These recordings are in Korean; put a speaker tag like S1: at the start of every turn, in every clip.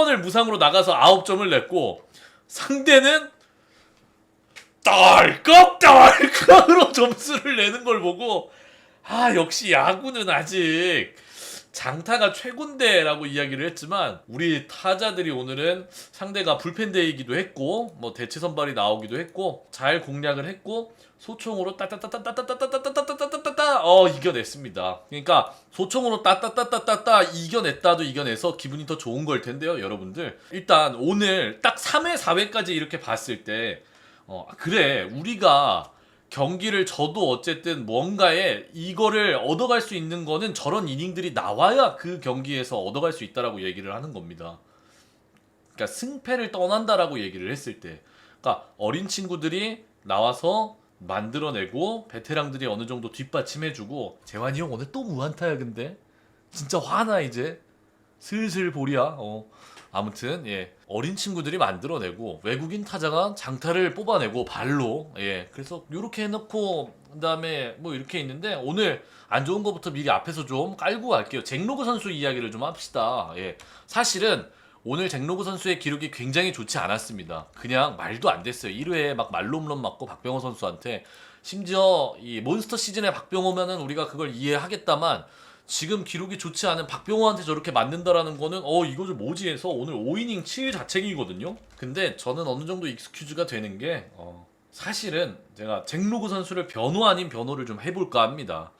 S1: 8번을 무상으로 나가서 9점을 냈고 상대는 딸깍딸깍으로 점수를 내는 걸 보고 역시 야구는 아직 장타가 최고인데라고 이야기를 했지만 우리 타자들이 오늘은 상대가 불펜데이기도 했고 뭐 대체 선발이 나오기도 했고 잘 공략을 했고 소총으로 따따따따따따따따따따따따 이겨냈습니다. 그러니까 소총으로 따따따따따따 이겨냈다도 이겨내서 기분이 더 좋은 걸 텐데요, 여러분들. 일단 오늘 딱 3회, 4회까지 이렇게 봤을 때 그래 우리가 경기를 져도 어쨌든 뭔가에 이거를 얻어갈 수 있는 거는 저런 이닝들이 나와야 그 경기에서 얻어갈 수 있다라고 얘기를 하는 겁니다. 그러니까 승패를 떠난다라고 얘기를 했을 때, 그러니까 어린 친구들이 나와서 만들어내고 베테랑들이 어느 정도 뒷받침해주고 재환이 형 오늘 또 무안타야 근데 진짜 화나 이제 슬슬 보리야. 아무튼 어린 친구들이 만들어내고 외국인 타자가 장타를 뽑아내고 발로 그래서 이렇게 해놓고 그다음에 뭐 이렇게 있는데 오늘 안 좋은 거부터 미리 앞에서 좀 깔고 갈게요. 잭로그 선수 이야기를 좀 합시다. 사실은 오늘 잭로그 선수의 기록이 굉장히 좋지 않았습니다. 그냥 말도 안 됐어요. 1회에 막 말로 홈런 맞고 박병호 선수한테 심지어 이 몬스터 시즌에 박병호면은 우리가 그걸 이해하겠다만 지금 기록이 좋지 않은 박병호한테 저렇게 맞는다라는 거는 이거 좀 뭐지 해서 오늘 5이닝 7자책이거든요. 근데 저는 어느 정도 익스큐즈가 되는 게 사실은 제가 잭로그 선수를 변호 아닌 변호를 좀 해볼까 합니다.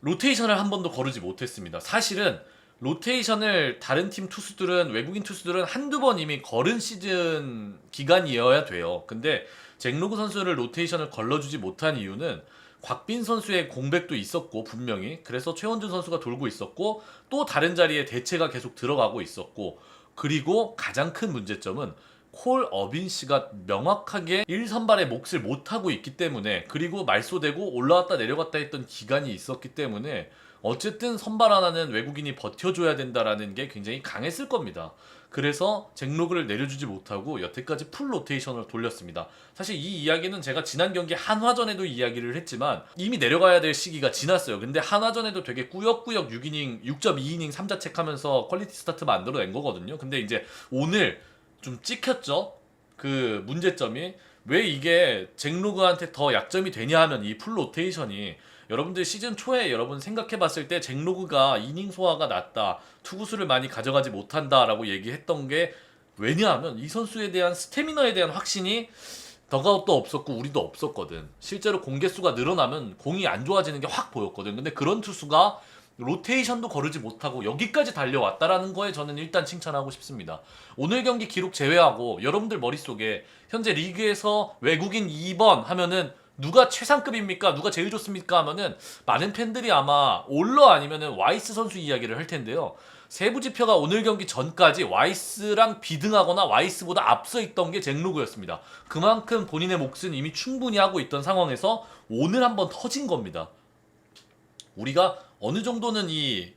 S1: 로테이션을 한 번도 거르지 못했습니다. 사실은 로테이션을 다른 팀 투수들은 외국인 투수들은 한두 번 이미 거른 시즌 기간이어야 돼요. 근데 잭로그 선수를 로테이션을 걸러주지 못한 이유는 곽빈 선수의 공백도 있었고 분명히 그래서 최원준 선수가 돌고 있었고 또 다른 자리에 대체가 계속 들어가고 있었고 그리고 가장 큰 문제점은 콜 어빈 씨가 명확하게 1선발의 몫을 못하고 있기 때문에 그리고 말소되고 올라왔다 내려갔다 했던 기간이 있었기 때문에 어쨌든 선발 하나는 외국인이 버텨줘야 된다라는 게 굉장히 강했을 겁니다. 그래서 잭로그를 내려주지 못하고 여태까지 풀 로테이션을 돌렸습니다. 사실 이 이야기는 제가 지난 경기 한화전에도 이야기를 했지만 이미 내려가야 될 시기가 지났어요. 근데 한화전에도 되게 꾸역꾸역 6이닝, 6.2이닝 3자책 하면서 퀄리티 스타트 만들어낸 거거든요. 근데 이제 오늘 좀 찍혔죠. 그 문제점이 왜 이게 잭로그한테 더 약점이 되냐 하면 이 풀 로테이션이 여러분들 시즌 초에 여러분 생각해봤을 때 잭로그가 이닝 소화가 낮다, 투구수를 많이 가져가지 못한다라고 얘기했던 게 왜냐하면 이 선수에 대한 스태미너에 대한 확신이 더가웃도 없었고 우리도 없었거든. 실제로 공개수가 늘어나면 공이 안 좋아지는 게 확 보였거든. 근데 그런 투수가 로테이션도 거르지 못하고 여기까지 달려왔다라는 거에 저는 일단 칭찬하고 싶습니다. 오늘 경기 기록 제외하고 여러분들 머릿속에 현재 리그에서 외국인 2번 하면은 누가 최상급입니까? 누가 제일 좋습니까? 하면은 많은 팬들이 아마 올러 아니면은 와이스 선수 이야기를 할 텐데요. 세부 지표가 오늘 경기 전까지 와이스랑 비등하거나 와이스보다 앞서 있던 게 잭로그였습니다. 그만큼 본인의 몫은 이미 충분히 하고 있던 상황에서 오늘 한번 터진 겁니다. 우리가 어느 정도는 이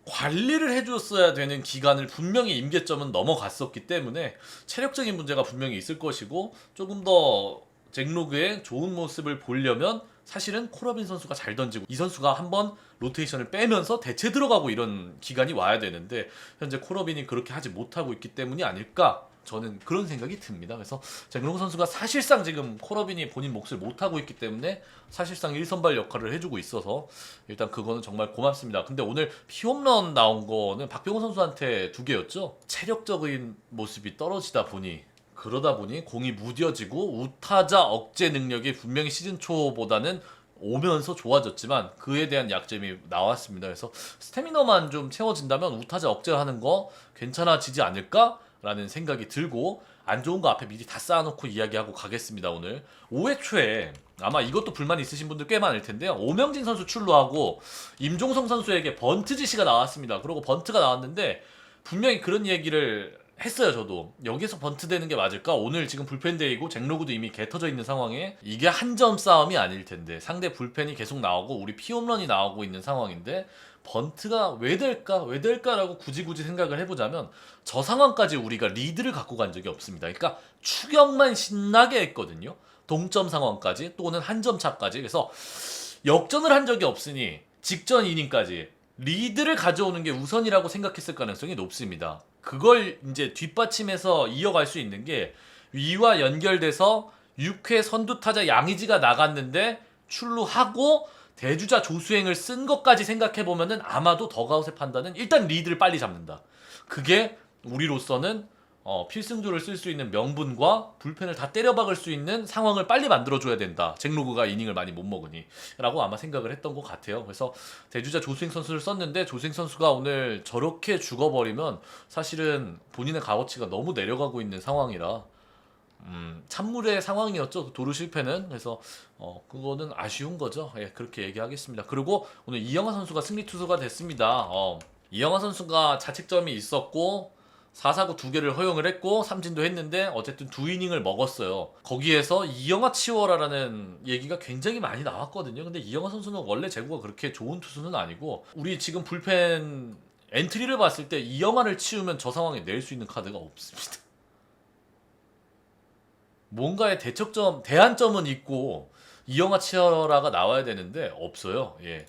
S1: 관리를 해줬어야 되는 기간을 분명히 임계점은 넘어갔었기 때문에 체력적인 문제가 분명히 있을 것이고 조금 더 잭로그의 좋은 모습을 보려면 사실은 콜어빈 선수가 잘 던지고 이 선수가 한번 로테이션을 빼면서 대체 들어가고 이런 기간이 와야 되는데 현재 콜어빈이 그렇게 하지 못하고 있기 때문이 아닐까 저는 그런 생각이 듭니다. 그래서 잭로그 선수가 사실상 지금 콜어빈이 본인 몫을 못하고 있기 때문에 사실상 1선발 역할을 해주고 있어서 일단 그거는 정말 고맙습니다. 근데 오늘 피홈런 나온 거는 박병호 선수한테 2개였죠. 체력적인 모습이 떨어지다 보니 그러다 보니 공이 무뎌지고 우타자 억제 능력이 분명히 시즌 초보다는 오면서 좋아졌지만 그에 대한 약점이 나왔습니다. 그래서 스태미너만 좀 채워진다면 우타자 억제하는 거 괜찮아지지 않을까? 라는 생각이 들고 안 좋은 거 앞에 미리 다 쌓아놓고 이야기하고 가겠습니다. 오늘 5회 초에 아마 이것도 불만 있으신 분들 꽤 많을 텐데요. 오명진 선수 출루하고 임종성 선수에게 번트 지시가 나왔습니다. 그리고 번트가 나왔는데 분명히 그런 얘기를 했어요. 저도 여기서 번트 되는 게 맞을까? 오늘 지금 불펜데이고 잭로그도 이미 개 터져 있는 상황에 이게 한 점 싸움이 아닐 텐데 상대 불펜이 계속 나오고 우리 피홈런이 나오고 있는 상황인데 번트가 왜 될까? 왜 될까라고 굳이 생각을 해보자면 저 상황까지 우리가 리드를 갖고 간 적이 없습니다. 그러니까 추격만 신나게 했거든요. 동점 상황까지 또는 한 점 차까지. 그래서 역전을 한 적이 없으니 직전 이닝까지 리드를 가져오는 게 우선이라고 생각했을 가능성이 높습니다. 그걸 이제 뒷받침해서 이어갈 수 있는 게 위와 연결돼서 6회 선두타자 양의지가 나갔는데 출루하고 대주자 조수행을 쓴 것까지 생각해보면은 아마도 더가웃의 판단은 일단 리드를 빨리 잡는다. 그게 우리로서는 필승조를 쓸 수 있는 명분과 불펜을 다 때려박을 수 있는 상황을 빨리 만들어줘야 된다. 잭로그가 이닝을 많이 못 먹으니 라고 아마 생각을 했던 것 같아요. 그래서 대주자 조수행 선수를 썼는데 조수행 선수가 오늘 저렇게 죽어버리면 사실은 본인의 값어치가 너무 내려가고 있는 상황이라 찬물의 상황이었죠. 도루 실패는. 그래서 그거는 아쉬운 거죠. 예, 그렇게 얘기하겠습니다. 그리고 오늘 이영하 선수가 승리 투수가 됐습니다. 이영하 선수가 자책점이 있었고 4사구 2개를 허용을 했고 삼진도 했는데 어쨌든 2이닝을 먹었어요. 거기에서 이영하 치워라라는 얘기가 굉장히 많이 나왔거든요. 근데 이영하 선수는 원래 제구가 그렇게 좋은 투수는 아니고 우리 지금 불펜 엔트리를 봤을 때 이영하를 치우면 저 상황에 낼 수 있는 카드가 없습니다. 뭔가의 대척점, 대안점은 있고 이영하 치어라가 나와야 되는데 없어요. 예.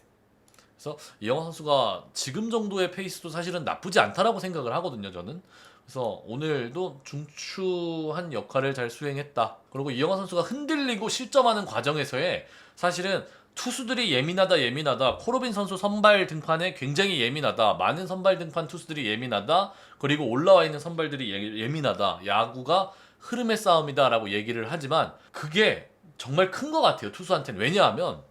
S1: 그래서 이영하 선수가 지금 정도의 페이스도 사실은 나쁘지 않다라고 생각을 하거든요, 저는. 그래서 오늘도 중추한 역할을 잘 수행했다. 그리고 이영하 선수가 흔들리고 실점하는 과정에서의 사실은 투수들이 예민하다. 코로빈 선수 선발 등판에 굉장히 예민하다. 많은 선발 등판 투수들이 예민하다. 그리고 올라와 있는 선발들이 예민하다. 야구가 흐름의 싸움이다라고 얘기를 하지만 그게 정말 큰 것 같아요, 투수한테는. 왜냐하면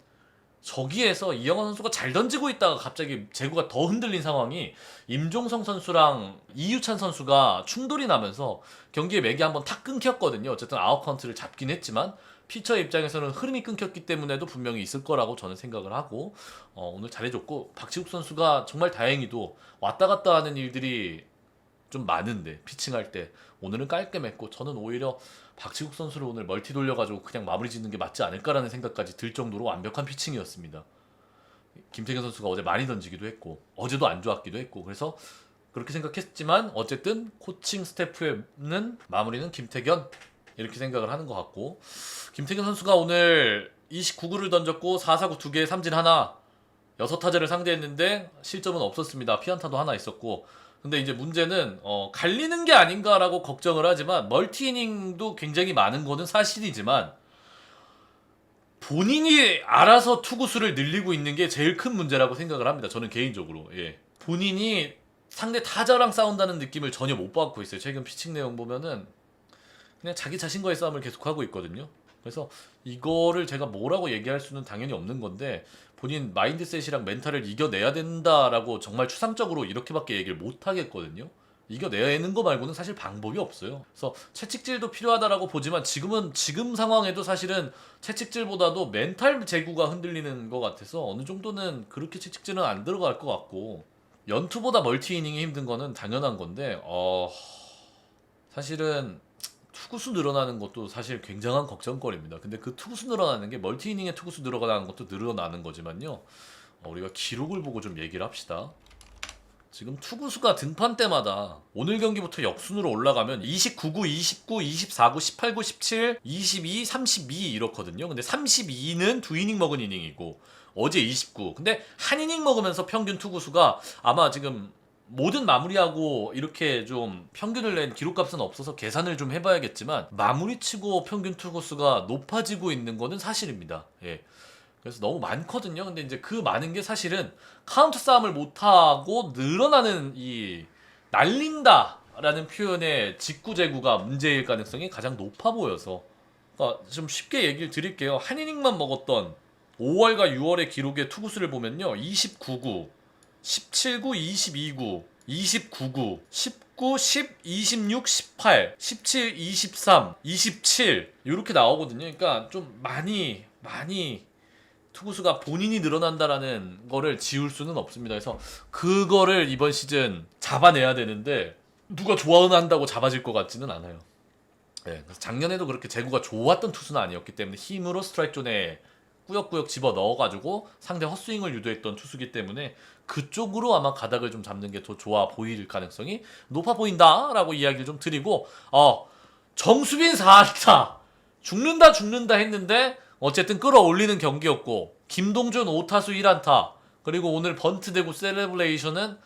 S1: 저기에서 이영하 선수가 잘 던지고 있다가 갑자기 제구가 더 흔들린 상황이 임종성 선수랑 이유찬 선수가 충돌이 나면서 경기의 맥이 한번 탁 끊겼거든요. 어쨌든 아웃 카운트를 잡긴 했지만 피처 입장에서는 흐름이 끊겼기 때문에도 분명히 있을 거라고 저는 생각을 하고 오늘 잘해줬고 박지국 선수가 정말 다행히도 왔다 갔다 하는 일들이 좀 많은데 피칭할 때 오늘은 깔끔했고 저는 오히려 박지국 선수를 오늘 멀티 돌려가지고 그냥 마무리 짓는 게 맞지 않을까라는 생각까지 들 정도로 완벽한 피칭이었습니다. 김태균 선수가 어제 많이 던지기도 했고 어제도 안 좋았기도 했고 그래서 그렇게 생각했지만 어쨌든 코칭 스태프는 마무리는 김태균 이렇게 생각을 하는 것 같고 김태균 선수가 오늘 29구를 던졌고 4사구 2개 삼진 하나 6타자를 상대했는데 실점은 없었습니다. 피안타도 하나 있었고 근데 이제 문제는 갈리는 게 아닌가라고 걱정을 하지만 멀티이닝도 굉장히 많은 거는 사실이지만 본인이 알아서 투구수를 늘리고 있는 게 제일 큰 문제라고 생각을 합니다. 저는 개인적으로. 예. 본인이 상대 타자랑 싸운다는 느낌을 전혀 못 받고 있어요. 최근 피칭 내용 보면은 그냥 자기 자신과의 싸움을 계속하고 있거든요. 그래서 이거를 제가 뭐라고 얘기할 수는 당연히 없는 건데 본인 마인드셋이랑 멘탈을 이겨내야 된다라고 정말 추상적으로 이렇게밖에 얘기를 못 하겠거든요. 이겨내는 거 말고는 사실 방법이 없어요. 그래서 채찍질도 필요하다라고 보지만 지금 상황에도 사실은 채찍질보다도 멘탈 제구가 흔들리는 것 같아서 어느 정도는 그렇게 채찍질은 안 들어갈 것 같고 연투보다 멀티 이닝이 힘든 거는 당연한 건데 사실은 투구수 늘어나는 것도 사실 굉장한 걱정거리입니다. 근데 그 투구수 늘어나는 게 멀티 이닝에 투구수 늘어나는 것도 늘어나는 거지만요. 우리가 기록을 보고 좀 얘기를 합시다. 지금 투구수가 등판 때마다 오늘 경기부터 역순으로 올라가면 29구, 29, 24구, 18구, 17, 22, 32 이렇거든요. 근데 32는 2이닝 먹은 이닝이고 어제 29. 근데 한 이닝 먹으면서 평균 투구수가 아마 지금 모든 마무리하고 이렇게 좀 평균을 낸 기록값은 없어서 계산을 좀 해봐야겠지만 마무리치고 평균 투구수가 높아지고 있는 거는 사실입니다. 예. 그래서 너무 많거든요. 근데 이제 그 많은 게 사실은 카운트 싸움을 못하고 늘어나는 이 날린다라는 표현의 직구제구가 문제일 가능성이 가장 높아 보여서 그러니까 좀 쉽게 얘기를 드릴게요. 한 이닝만 먹었던 5월과 6월의 기록의 투구수를 보면요. 29구, 17구, 22구 29구, 19, 10, 26, 18, 17, 23, 27 이렇게 나오거든요. 그러니까 좀 많이 투구수가 본인이 늘어난다라는 거를 지울 수는 없습니다. 그래서 그거를 이번 시즌 잡아내야 되는데 누가 좋아한다고 잡아질 것 같지는 않아요. 네, 그래서 작년에도 그렇게 제구가 좋았던 투수는 아니었기 때문에 힘으로 스트라이크 존에 꾸역꾸역 집어 넣어가지고 상대 헛스윙을 유도했던 투수기 때문에 그쪽으로 아마 가닥을 좀 잡는 게 더 좋아 보일 가능성이 높아 보인다라고 이야기를 좀 드리고 정수빈 4안타 죽는다 했는데 어쨌든 끌어올리는 경기였고 김동준 5타수 1안타 그리고 오늘 번트 대고 셀레브레이션은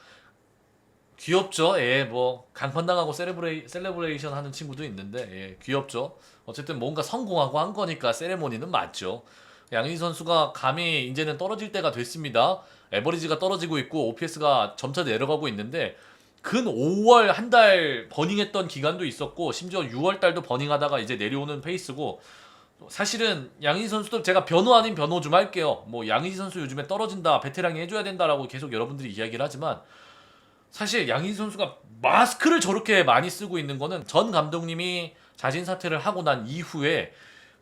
S1: 귀엽죠. 예, 뭐 강판당하고 셀레브레이션 하는 친구도 있는데 예, 귀엽죠. 어쨌든 뭔가 성공하고 한 거니까 세레모니는 맞죠. 양희 선수가 감히 이제는 떨어질 때가 됐습니다. 에버리지가 떨어지고 있고 OPS가 점차 내려가고 있는데 근 5월 한 달 버닝했던 기간도 있었고 심지어 6월 달도 버닝하다가 이제 내려오는 페이스고 사실은 양희 선수도 제가 변호 아닌 변호 좀 할게요. 뭐 양희 선수 요즘에 떨어진다, 베테랑이 해줘야 된다라고 계속 여러분들이 이야기를 하지만 사실 양희 선수가 마스크를 저렇게 많이 쓰고 있는 거는 전 감독님이 자진 사퇴를 하고 난 이후에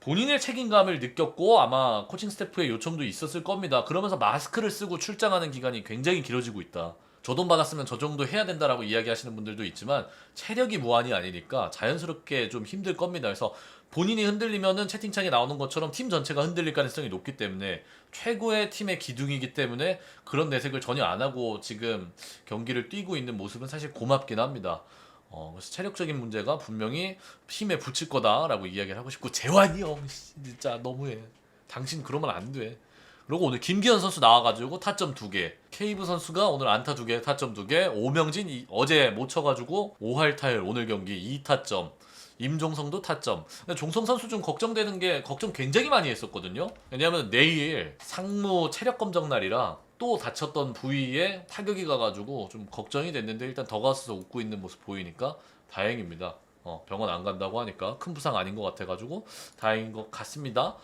S1: 본인의 책임감을 느꼈고 아마 코칭 스태프의 요청도 있었을 겁니다. 그러면서 마스크를 쓰고 출장하는 기간이 굉장히 길어지고 있다. 저 돈 받았으면 저 정도 해야 된다라고 이야기하시는 분들도 있지만 체력이 무한이 아니니까 자연스럽게 좀 힘들 겁니다. 그래서 본인이 흔들리면은 채팅창에 나오는 것처럼 팀 전체가 흔들릴 가능성이 높기 때문에 최고의 팀의 기둥이기 때문에 그런 내색을 전혀 안 하고 지금 경기를 뛰고 있는 모습은 사실 고맙긴 합니다. 그래서 체력적인 문제가 분명히 힘에 붙일 거다라고 이야기를 하고 싶고 재환이 형 진짜 너무해. 당신 그러면 안 돼. 그리고 오늘 김기현 선수 나와가지고 타점 2개, 케이브 선수가 오늘 안타 2개, 타점 2개, 오명진 어제 못 쳐가지고 5할타율 오늘 경기 2타점, 임종성도 타점. 근데 종성 선수 좀 걱정되는 게 걱정 굉장히 많이 했었거든요. 왜냐하면 내일 상무 체력 검정 날이라 또 다쳤던 부위에 타격이 가가지고 좀 걱정이 됐는데 일단 더가스에서 웃고 있는 모습 보이니까 다행입니다. 병원 안 간다고 하니까 큰 부상 아닌 것 같아가지고 다행인 것 같습니다.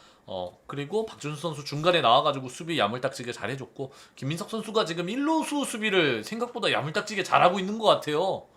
S1: 그리고 박준수 선수 중간에 나와가지고 수비 야물딱지게 잘해줬고 김민석 선수가 지금 1루수 수비를 생각보다 야물딱지게 잘하고 있는 것 같아요.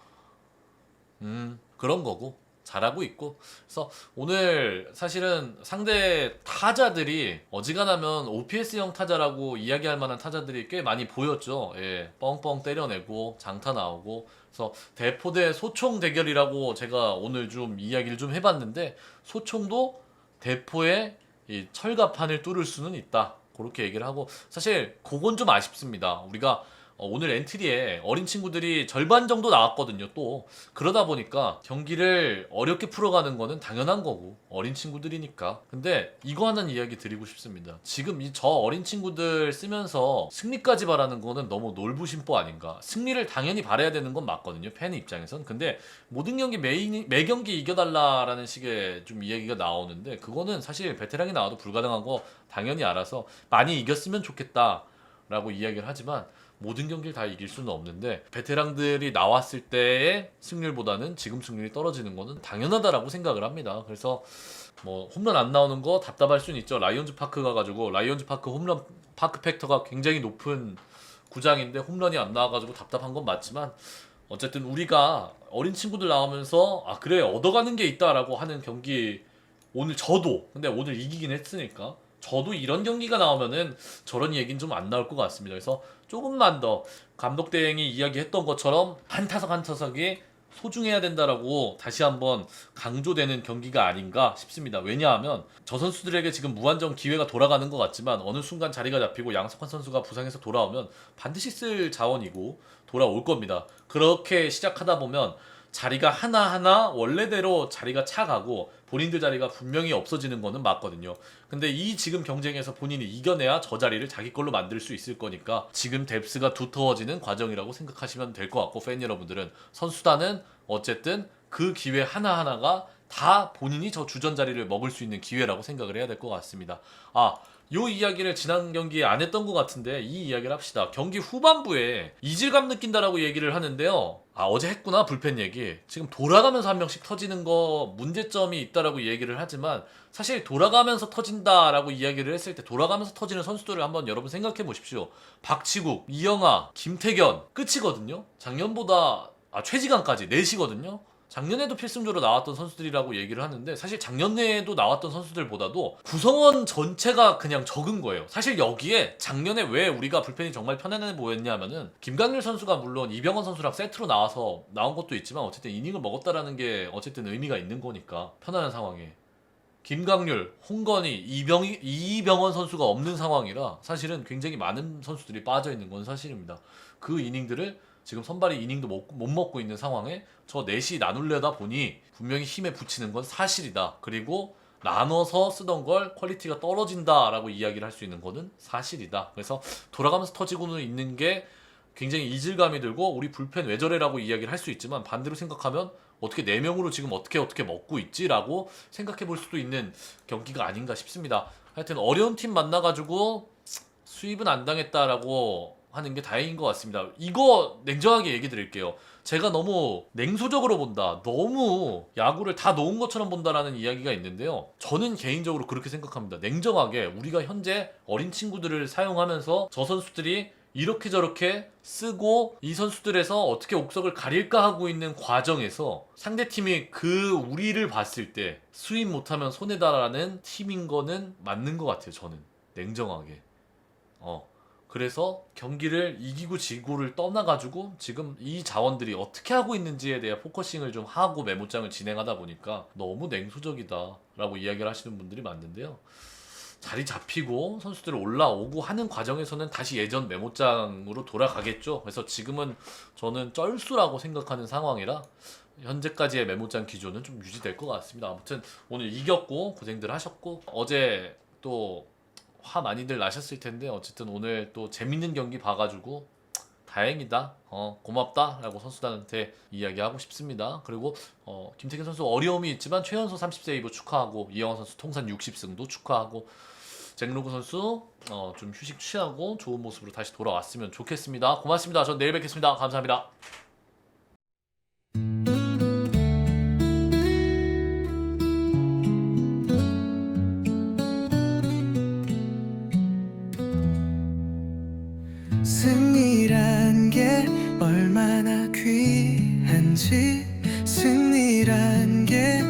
S1: 그런 거고 잘하고 있고 그래서 오늘 사실은 상대 타자들이 어지간하면 OPS형 타자라고 이야기할 만한 타자들이 꽤 많이 보였죠. 예, 뻥뻥 때려내고 장타 나오고 그래서 대포 대 소총 대결이라고 제가 오늘 좀 이야기를 좀 해봤는데 소총도 대포의 이 철갑판을 뚫을 수는 있다. 그렇게 얘기를 하고 사실 그건 좀 아쉽습니다. 우리가 오늘 엔트리에 어린 친구들이 절반 정도 나왔거든요. 또 그러다 보니까 경기를 어렵게 풀어가는 거는 당연한 거고 어린 친구들이니까. 근데 이거 하나는 이야기 드리고 싶습니다. 지금 저 어린 친구들 쓰면서 승리까지 바라는 거는 너무 놀부심보 아닌가. 승리를 당연히 바라야 되는 건 맞거든요. 팬 입장에선. 근데 모든 경기 매 경기 이겨달라라는 식의 좀 이야기가 나오는데 그거는 사실 베테랑이 나와도 불가능한 거 당연히 알아서 많이 이겼으면 좋겠다 라고 이야기를 하지만 모든 경기를 다 이길 수는 없는데 베테랑들이 나왔을 때의 승률보다는 지금 승률이 떨어지는 거는 당연하다라고 생각을 합니다. 그래서 뭐 홈런 안 나오는 거 답답할 수는 있죠. 라이온즈 파크 가가지고 라이온즈 파크 홈런 파크 팩터가 굉장히 높은 구장인데 홈런이 안 나와가지고 답답한 건 맞지만 어쨌든 우리가 어린 친구들 나오면서 그래 얻어가는 게 있다라고 하는 경기 오늘 저도 근데 오늘 이기긴 했으니까 저도 이런 경기가 나오면은 저런 얘기는 좀 안 나올 것 같습니다. 그래서 조금만 더 감독 대행이 이야기했던 것처럼 한 타석 한 타석이 소중해야 된다라고 다시 한번 강조되는 경기가 아닌가 싶습니다. 왜냐하면 저 선수들에게 지금 무한정 기회가 돌아가는 것 같지만 어느 순간 자리가 잡히고 양석환 선수가 부상해서 돌아오면 반드시 쓸 자원이고 돌아올 겁니다. 그렇게 시작하다 보면 자리가 하나하나 원래대로 자리가 차가고 본인들 자리가 분명히 없어지는 거는 맞거든요. 근데 이 지금 경쟁에서 본인이 이겨내야 저 자리를 자기 걸로 만들 수 있을 거니까 지금 뎁스가 두터워지는 과정이라고 생각하시면 될 것 같고 팬 여러분들은 선수단은 어쨌든 그 기회 하나하나가 다 본인이 저 주전 자리를 먹을 수 있는 기회라고 생각을 해야 될 것 같습니다. 요 이야기를 지난 경기에 안 했던 것 같은데 이 이야기를 합시다. 경기 후반부에 이질감 느낀다라고 얘기를 하는데요. 어제 했구나 불펜 얘기. 지금 돌아가면서 한 명씩 터지는 거 문제점이 있다라고 얘기를 하지만 사실 돌아가면서 터진다라고 이야기를 했을 때 돌아가면서 터지는 선수들을 한번 여러분 생각해 보십시오. 박치국, 이영하, 김태견 끝이거든요. 작년보다 최지강까지 넷이거든요. 작년에도 필승조로 나왔던 선수들이라고 얘기를 하는데 사실 작년에도 나왔던 선수들보다도 구성원 전체가 그냥 적은 거예요. 사실 여기에 작년에 왜 우리가 불펜이 정말 편안해 보였냐면은 김강률 선수가 물론 이병헌 선수랑 세트로 나와서 나온 것도 있지만 어쨌든 이닝을 먹었다라는 게 어쨌든 의미가 있는 거니까 편안한 상황에 김강률, 홍건희, 이병헌 선수가 없는 상황이라 사실은 굉장히 많은 선수들이 빠져 있는 건 사실입니다. 그 이닝들을 지금 선발이 이닝도 못 먹고 있는 상황에 저 넷이 나눌려다 보니 분명히 힘에 붙이는 건 사실이다. 그리고 나눠서 쓰던 걸 퀄리티가 떨어진다라고 이야기를 할 수 있는 거는 사실이다. 그래서 돌아가면서 터지고는 있는 게 굉장히 이질감이 들고 우리 불펜 왜 저래라고 이야기를 할 수 있지만 반대로 생각하면 어떻게 4명으로 지금 어떻게 먹고 있지라고 생각해 볼 수도 있는 경기가 아닌가 싶습니다. 하여튼 어려운 팀 만나가지고 수입은 안 당했다라고 하는 게 다행인 것 같습니다. 이거 냉정하게 얘기 드릴게요. 제가 너무 냉소적으로 본다. 너무 야구를 다 놓은 것처럼 본다라는 이야기가 있는데요. 저는 개인적으로 그렇게 생각합니다. 냉정하게 우리가 현재 어린 친구들을 사용하면서 저 선수들이 이렇게 저렇게 쓰고 이 선수들에서 어떻게 옥석을 가릴까 하고 있는 과정에서 상대팀이 그 우리를 봤을 때 수입 못하면 손해다라는 팀인 거는 맞는 것 같아요. 저는 냉정하게. 그래서 경기를 이기고 지고를 떠나가지고 지금 이 자원들이 어떻게 하고 있는지에 대해 포커싱을 좀 하고 메모장을 진행하다 보니까 너무 냉소적이다 라고 이야기를 하시는 분들이 많은데요. 자리 잡히고 선수들 올라오고 하는 과정에서는 다시 예전 메모장으로 돌아가겠죠. 그래서 지금은 저는 쩔수라고 생각하는 상황이라 현재까지의 메모장 기조는 좀 유지될 것 같습니다. 아무튼 오늘 이겼고 고생들 하셨고 어제 또 화 많이들 나셨을 텐데 어쨌든 오늘 또 재밌는 경기 봐가지고 다행이다, 고맙다 라고 선수단한테 이야기하고 싶습니다. 그리고 김태균 선수 어려움이 있지만 최연소 30세이브 축하하고 이영환 선수 통산 60승도 축하하고 잭로그 선수 좀 휴식 취하고 좋은 모습으로 다시 돌아왔으면 좋겠습니다. 고맙습니다. 전 내일 뵙겠습니다. 감사합니다.
S2: 승리란 게 얼마나 귀한지 승리란 게